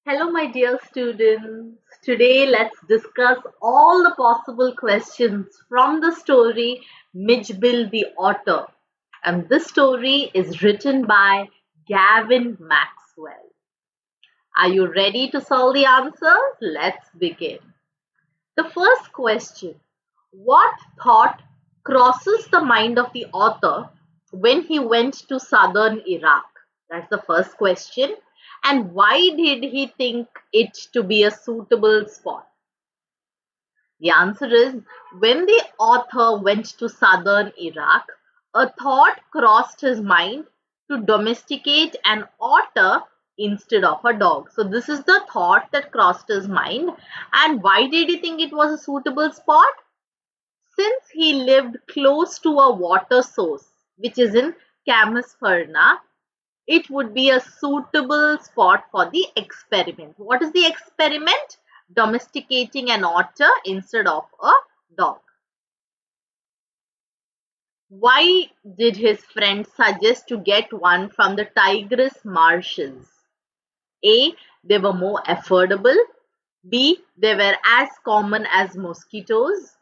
Hello, my dear students. Today, let's discuss all the possible questions from the story Mijbil the Otter. And this story is written by Gavin Maxwell. Are you ready to solve the answers? Let's begin. The first question: what thought crosses the mind of the author when he went to southern Iraq? That's the first question. And why did he think it to be a suitable spot? The answer is when the author went to southern Iraq, a thought crossed his mind to domesticate an otter instead of a dog. So, this is the thought that crossed his mind. And why did he think it was a suitable spot? Since he lived close to a water source, which is in Camasferna, it would be a suitable spot for the experiment. What is the experiment? Domesticating an otter instead of a dog. Why did his friend suggest to get one from the Tigris marshes? A. They were more affordable. B. They were as common as mosquitoes.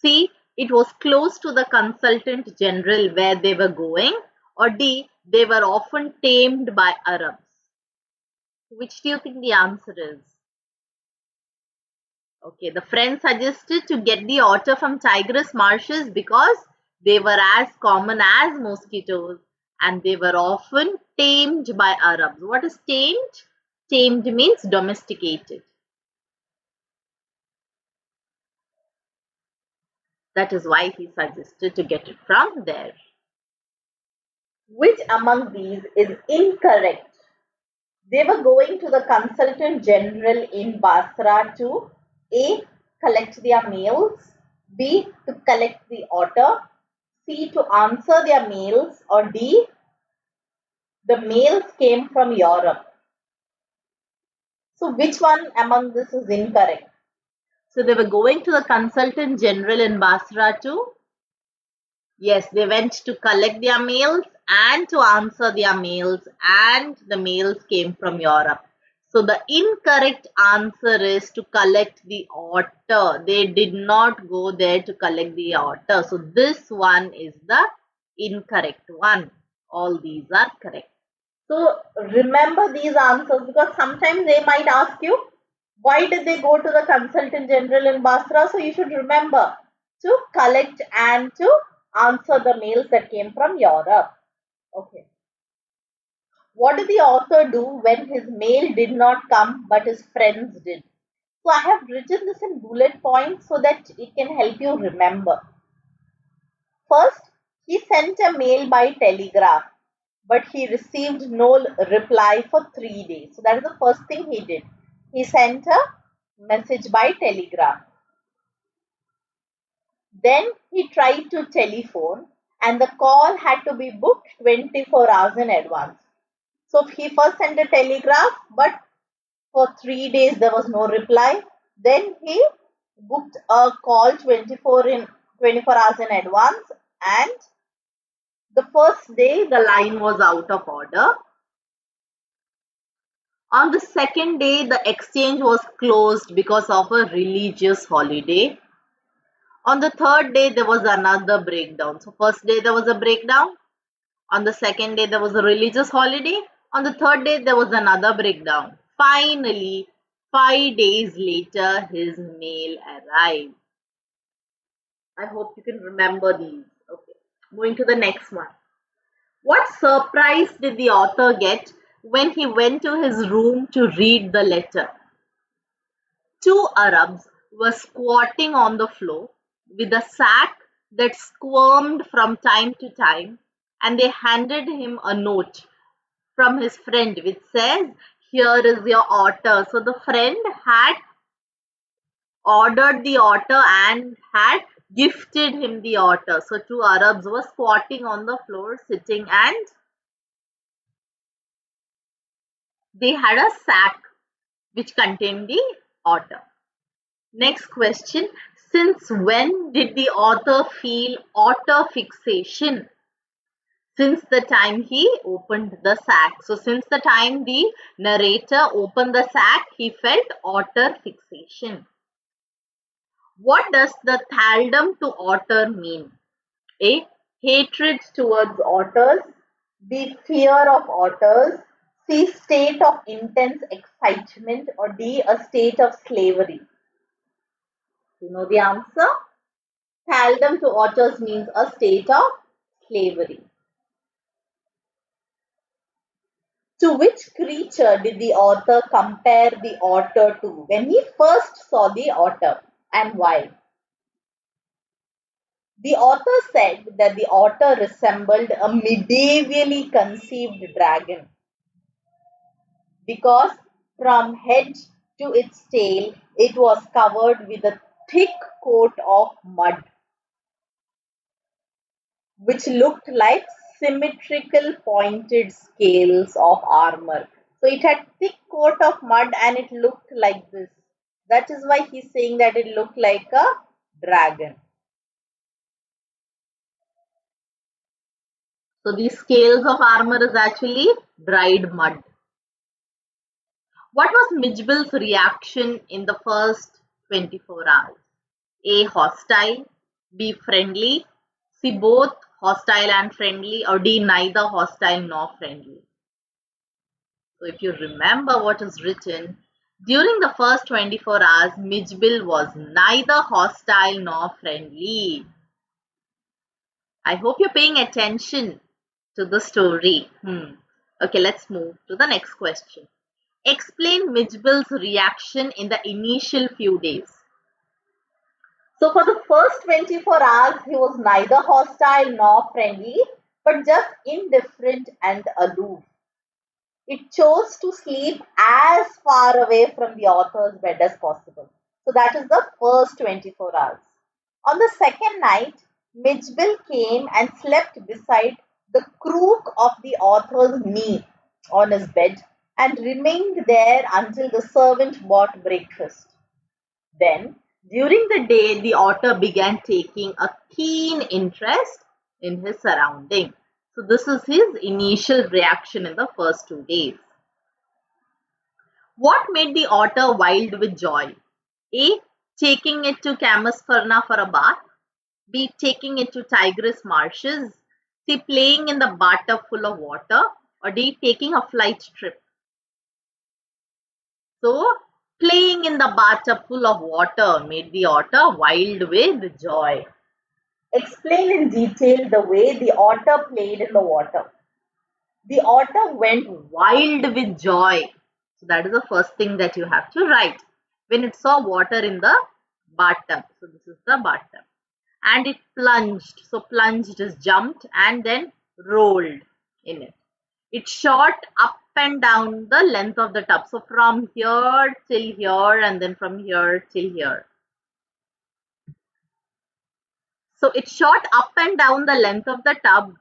C. It was close to the consultant general where they were going. Or D. They were often tamed by Arabs. Which do you think the answer is? Okay, the friend suggested to get the otter from Tigris marshes because they were as common as mosquitoes and they were often tamed by Arabs. What is tamed? Tamed means domesticated. That is why he suggested to get it from there. Which among these is incorrect? They were going to the consultant general in Basra to A. Collect their mails, B. To collect the otter, C. To answer their mails, or D. The mails came from Europe. So, which one among this is incorrect? So, they were going to the consultant general in Basra to, yes, they went to collect their mails and to answer their mails, and the mails came from Europe. So the incorrect answer is to collect the otter. They did not go there to collect the otter. So this one is the incorrect one. All these are correct. So remember these answers because sometimes they might ask you, why did they go to the consultant general in Basra? So you should remember to collect and to answer the mails that came from Europe. Okay. What did the author do when his mail did not come but his friends did? So I have written this in bullet points so that it can help you remember. First, he sent a mail by telegraph, but he received no reply for 3 days. So that is the first thing he did. He sent a message by telegraph. Then he tried to telephone and the call had to be booked 24 hours in advance. So he first sent a telegraph, but for 3 days there was no reply. Then he booked a call 24 hours in advance, and the first day the line was out of order. On the second day, the exchange was closed because of a religious holiday. On the third day, there was another breakdown. So, first day there was a breakdown. On the second day, there was a religious holiday. On the third day, there was another breakdown. Finally, 5 days later, his mail arrived. I hope you can remember these. Okay, moving to the next one. What surprise did the author get when he went to his room to read the letter? Two Arabs were squatting on the floor with a sack that squirmed from time to time, and they handed him a note from his friend which says, "Here is your otter." So the friend had ordered the otter and had gifted him the otter. So two Arabs were squatting on the floor, sitting, and they had a sack which contained the otter. Next question. Since when did the author feel otter fixation? Since the time he opened the sack. So since the time the narrator opened the sack, he felt otter fixation. What does the thraldom to otter mean? A. Hatred towards otters. B. Fear of otters. C. State of intense excitement. Or D. A state of slavery. You know the answer? Thraldom to otters means a state of slavery. To which creature did the author compare the otter to when he first saw the otter, and why? The author said that the otter resembled a medievally conceived dragon because from head to its tail it was covered with a thick coat of mud which looked like symmetrical pointed scales of armor. So it had thick coat of mud and it looked like this. That is why he's saying that it looked like a dragon. So these scales of armor is actually dried mud. What was Mijbil's reaction in the first 24 hours? A. Hostile. B. Friendly. C. Both hostile and friendly. Or D. Neither hostile nor friendly. So if you remember what is written, during the first 24 hours, Mijbil was neither hostile nor friendly. I hope you're paying attention to the story. Okay, let's move to the next question. Explain Mijbil's reaction in the initial few days. So for the first 24 hours, he was neither hostile nor friendly, but just indifferent and aloof. It chose to sleep as far away from the author's bed as possible. So that is the first 24 hours. On the second night, Mijbil came and slept beside the crook of the author's knee on his bed and remained there until the servant brought breakfast. Then, during the day, the otter began taking a keen interest in his surroundings. So, this is his initial reaction in the first 2 days. What made the otter wild with joy? A. Taking it to Camusferna for a bath. B. Taking it to Tigris marshes. C. Playing in the bathtub full of water. Or D. Taking a flight trip. So, playing in the bathtub full of water made the otter wild with joy. Explain in detail the way the otter played in the water. The otter went wild with joy. So that is the first thing that you have to write. When it saw water in the bathtub. So this is the bathtub. And it plunged. So plunged is jumped and then rolled in it. It shot up and down the length of the tub. So from here till here and then from here till here. So it shot up and down the length of the tub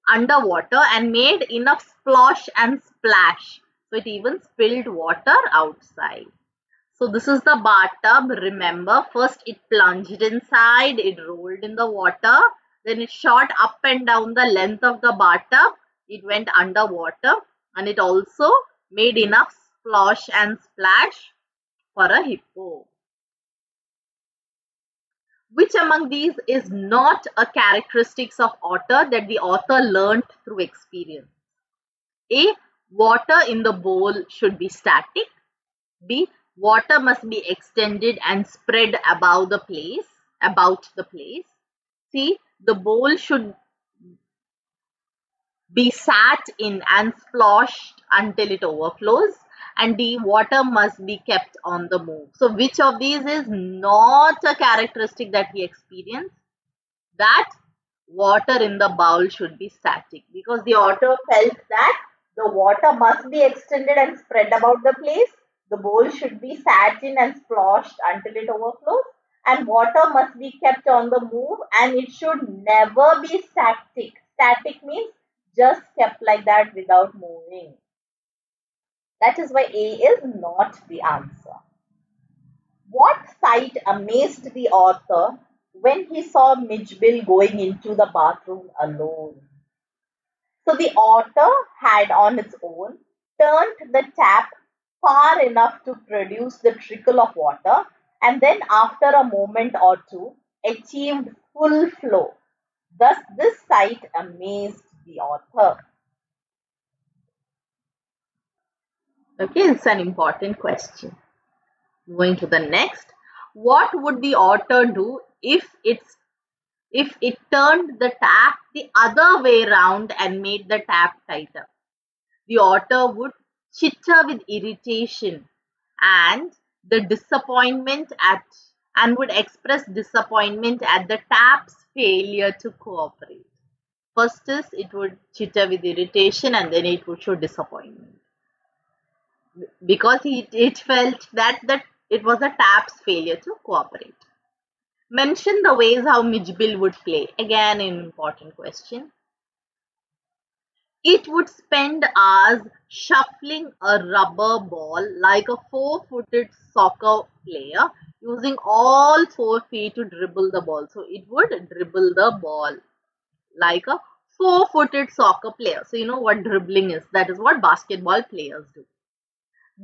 underwater and made enough splosh and splash. So it even spilled water outside. So this is the bathtub. Remember, first it plunged inside, it rolled in the water, then it shot up and down the length of the bathtub, it went underwater, and it also made enough splosh and splash for a hippo. Which among these is not a characteristics of otter that the author learnt through experience? A. Water in the bowl should be static. B. Water must be extended and spread about the place. C. The bowl should be sat in and splashed until it overflows. And D. Water must be kept on the move. So which of these is not a characteristic that he experienced? That water in the bowl should be static, because the otter felt that the water must be extended and spread about the place. The bowl should be sat in and splashed until it overflows, and water must be kept on the move, and it should never be static. Static means just kept like that without moving. That is why A is not the answer. What sight amazed the author when he saw Mijbil going into the bathroom alone? So the otter had on its own turned the tap far enough to produce the trickle of water, and then after a moment or two achieved full flow. Thus this sight amazed the author. Okay, it's an important question. Going to the next. What would the otter do if it turned the tap the other way round and made the tap tighter? The otter would chitter with irritation and the disappointment at and would express disappointment at the tap's failure to cooperate. First is it would chitter with irritation and then it would show disappointment because it felt that it was a tap's failure to cooperate. Mention the ways how Mijbil would play. Again, an important question. It would spend hours shuffling a rubber ball like a four-footed soccer player, using all 4 feet to dribble the ball. So it would dribble the ball like a four-footed soccer player. So you know what dribbling is. That is what basketball players do.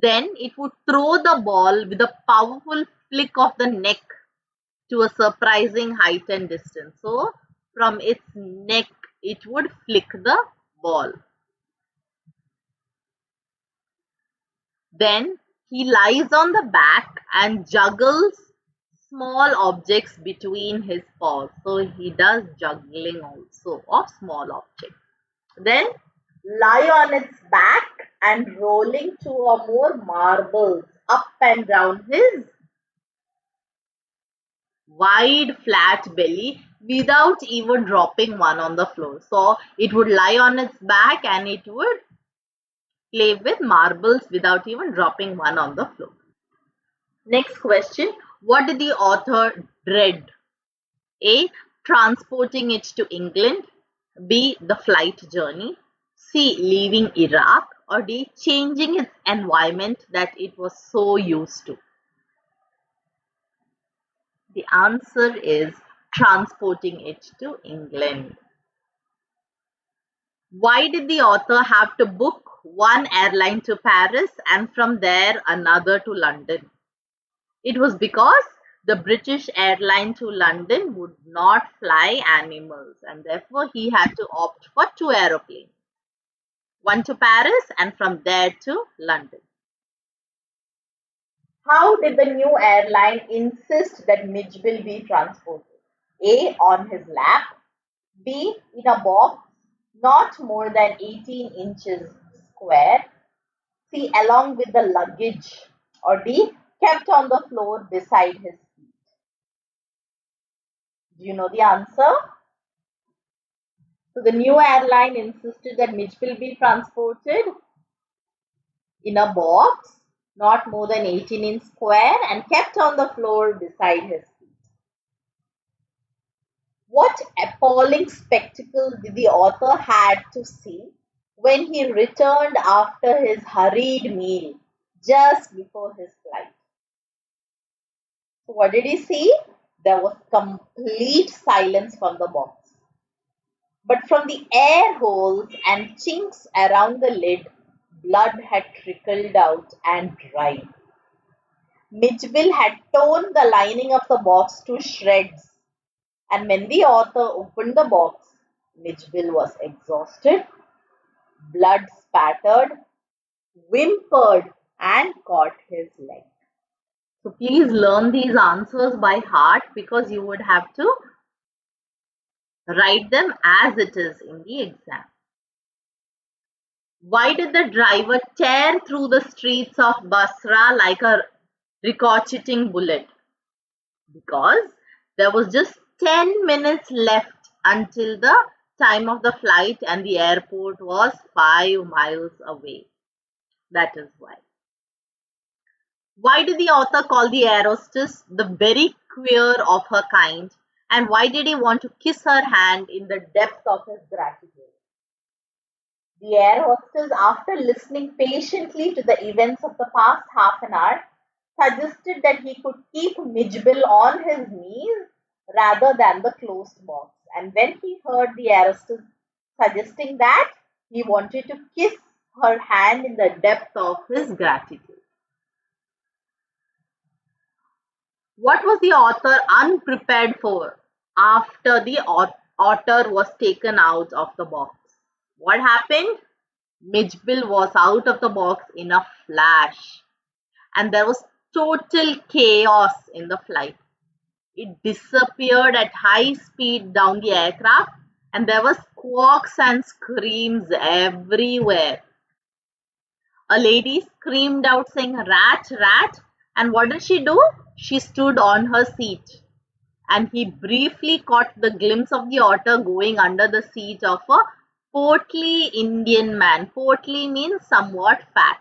Then it would throw the ball with a powerful flick of the neck to a surprising height and distance. So from its neck, it would flick the ball. Then he lies on the back and juggles small objects between his paws. So he does juggling also of small objects. Then lie on its back and rolling two or more marbles up and down his wide flat belly without even dropping one on the floor. So it would lie on its back and it would play with marbles without even dropping one on the floor. Next question. What did the author dread? A. Transporting it to England. B. The flight journey. C. Leaving Iraq. Or D. Changing its environment that it was so used to. The answer is transporting it to England. Why did the author have to book one airline to Paris and from there another to London? It was because the British airline to London would not fly animals and therefore he had to opt for two aeroplanes. One to Paris and from there to London. How did the new airline insist that Mijbil be transported? A. On his lap. B. In a box not more than 18 inches square. C. Along with the luggage. Or D. Kept on the floor beside his feet. Do you know the answer? So the new airline insisted that Mijbil be transported in a box not more than 18 inch square and kept on the floor beside his feet. What appalling spectacle did the author had to see when he returned after his hurried meal just before his flight? So what did he see? There was complete silence from the box. But from the air holes and chinks around the lid, blood had trickled out and dried. Mijbil had torn the lining of the box to shreds, and when the author opened the box, Mijbil was exhausted, blood spattered, whimpered, and caught his leg. So please learn these answers by heart because you would have to write them as it is in the exam. Why did the driver tear through the streets of Basra like a ricocheting bullet? Because there was just 10 minutes left until the time of the flight and the airport was 5 miles away. That is why. Why did the author call the air hostess the very queer of her kind? And why did he want to kiss her hand in the depth of his gratitude? The air hostess, after listening patiently to the events of the past half an hour, suggested that he could keep Mijbil on his knees rather than the closed box. And when he heard the air hostess suggesting that, He wanted to kiss her hand in the depth of his gratitude. What was the author unprepared for after the otter was taken out of the box? What happened? Mijbil was out of the box in a flash, and there was total chaos in the flight. It disappeared at high speed down the aircraft, and there was squawks and screams everywhere. A lady screamed out saying, "Rat, rat!" And what did she do? She stood on her seat. And he briefly caught the glimpse of the otter going under the seat of a portly Indian man. Portly means somewhat fat.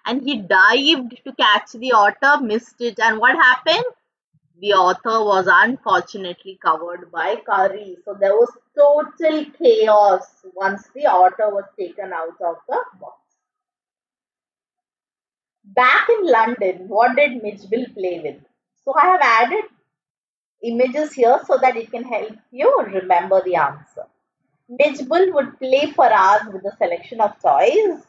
And he dived to catch the otter, missed it, and what happened? The otter was unfortunately covered by curry. So there was total chaos once the otter was taken out of the box. Back in London, what did Mijbil play with? So I have added images here so that it can help you remember the answer. Mijbil would play for hours with a selection of toys.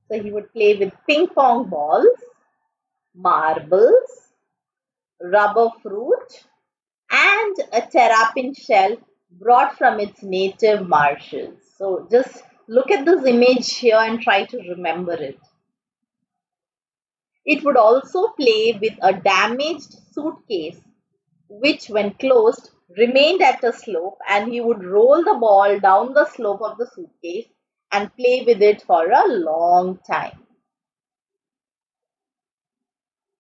So he would play with ping pong balls, marbles, rubber fruit, and a terrapin shell brought from its native marshes. So just look at this image here and try to remember it. It would also play with a damaged suitcase, which, when closed, remained at a slope, and he would roll the ball down the slope of the suitcase and play with it for a long time.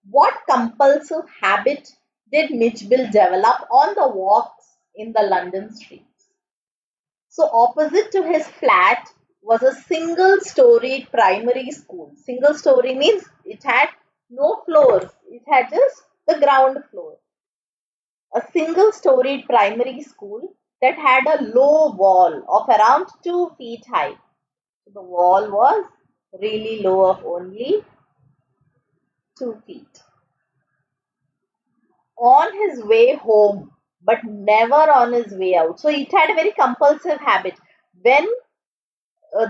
What compulsive habit did Mijbil develop on the walks in the London streets? So, opposite to his flat was a single storied primary school. Single story means it had no floors, it had just the ground floor. A single storied primary school that had a low wall of around 2 feet high. So the wall was really low, of only 2 feet. On his way home, but never on his way out. So it had a very compulsive habit. When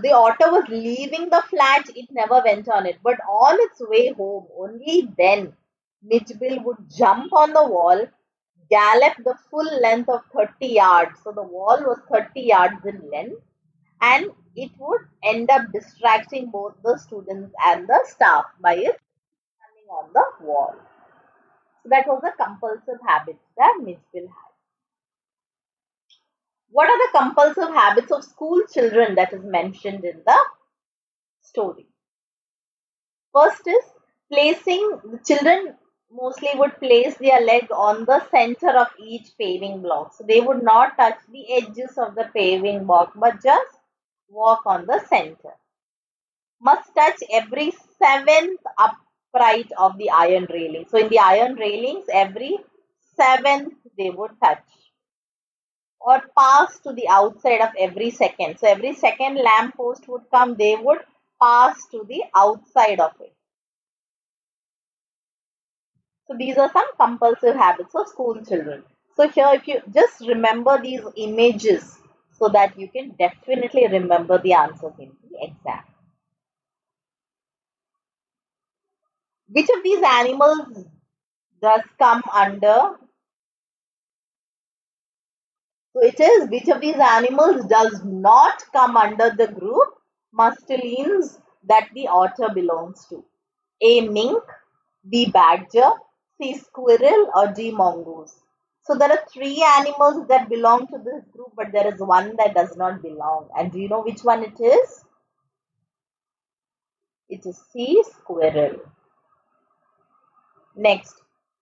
the otter was leaving the flat, it never went on it. But on its way home, only then Mijbil would jump on the wall, gallop the full length of 30 yards. So the wall was 30 yards in length, and it would end up distracting both the students and the staff by its standing on the wall. So that was a compulsive habit that Mijbil had. What are the compulsive habits of school children that is mentioned in the story? First is placing, the children mostly would place their leg on the center of each paving block. So they would not touch the edges of the paving block but just walk on the center. Must touch every seventh upright of the iron railing. So in the iron railings, every seventh they would touch. Or pass to the outside of every second. So every second lamp post would come, they would pass to the outside of it. So these are some compulsive habits of school children. So here, if you just remember these images so that you can definitely remember the answers in the exam. Which of these animals does come under? So it is, which of these animals does not come under the group mustelines that the otter belongs to? A. Mink, B. Badger, C. Squirrel, or D. Mongoose. So there are three animals that belong to this group, but there is one that does not belong. And do you know which one it is? It is C. Squirrel. Next,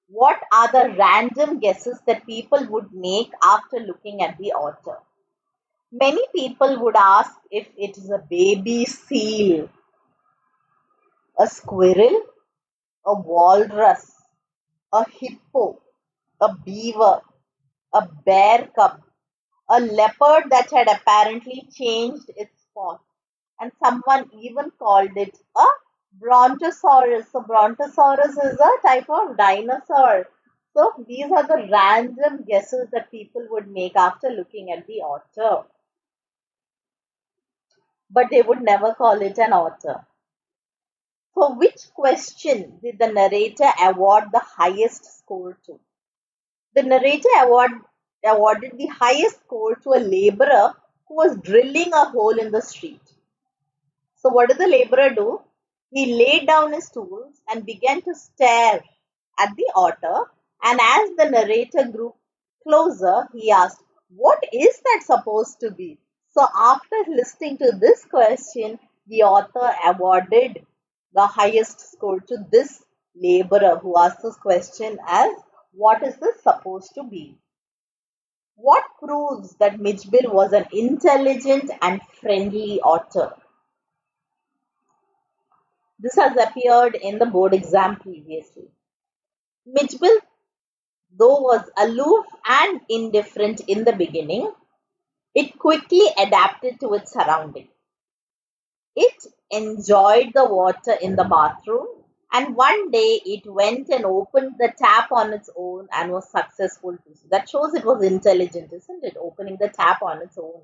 what are the random guesses that people would make after looking at the otter? Many people would ask if it is a baby seal, a squirrel, a walrus, a hippo, a beaver, a bear cub, a leopard that had apparently changed its spot, and someone even called it a brontosaurus. So, brontosaurus is a type of dinosaur. So, these are the random guesses that people would make after looking at the otter. but they would never call it an otter. For which question did the narrator award the highest score to? The narrator awarded the highest score to a laborer who was drilling a hole in the street. So, what did the laborer do? He laid down his tools and began to stare at the otter. And as the narrator grew closer, he asked, "What is that supposed to be?" So, after listening to this question, the author awarded the highest score to this laborer who asked this question as, "What is this supposed to be?" What proves that Mijbil was an intelligent and friendly otter? This has appeared in the board exam previously. Mijbil, though was aloof and indifferent in the beginning, it quickly adapted to its surroundings. It enjoyed the water in the bathroom, and one day it went and opened the tap on its own and was successful too. So that shows it was intelligent, isn't it? Opening the tap on its own.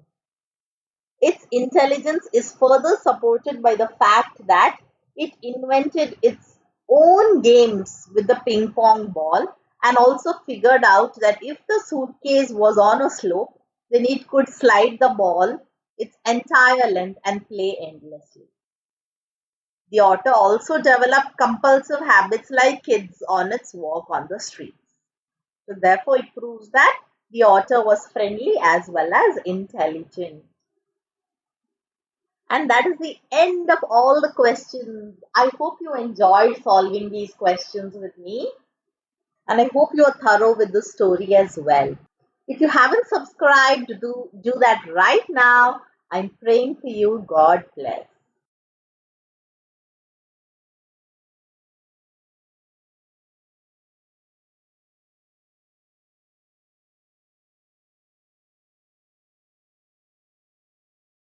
Its intelligence is further supported by the fact that it invented its own games with the ping pong ball and also figured out that if the suitcase was on a slope, then it could slide the ball its entire length and play endlessly. The otter also developed compulsive habits like kids on its walk on the streets. So, therefore, it proves that the otter was friendly as well as intelligent. And that is the end of all the questions. I hope you enjoyed solving these questions with me. And I hope you are thorough with the story as well. If you haven't subscribed, do that right now. I'm praying for you. God bless.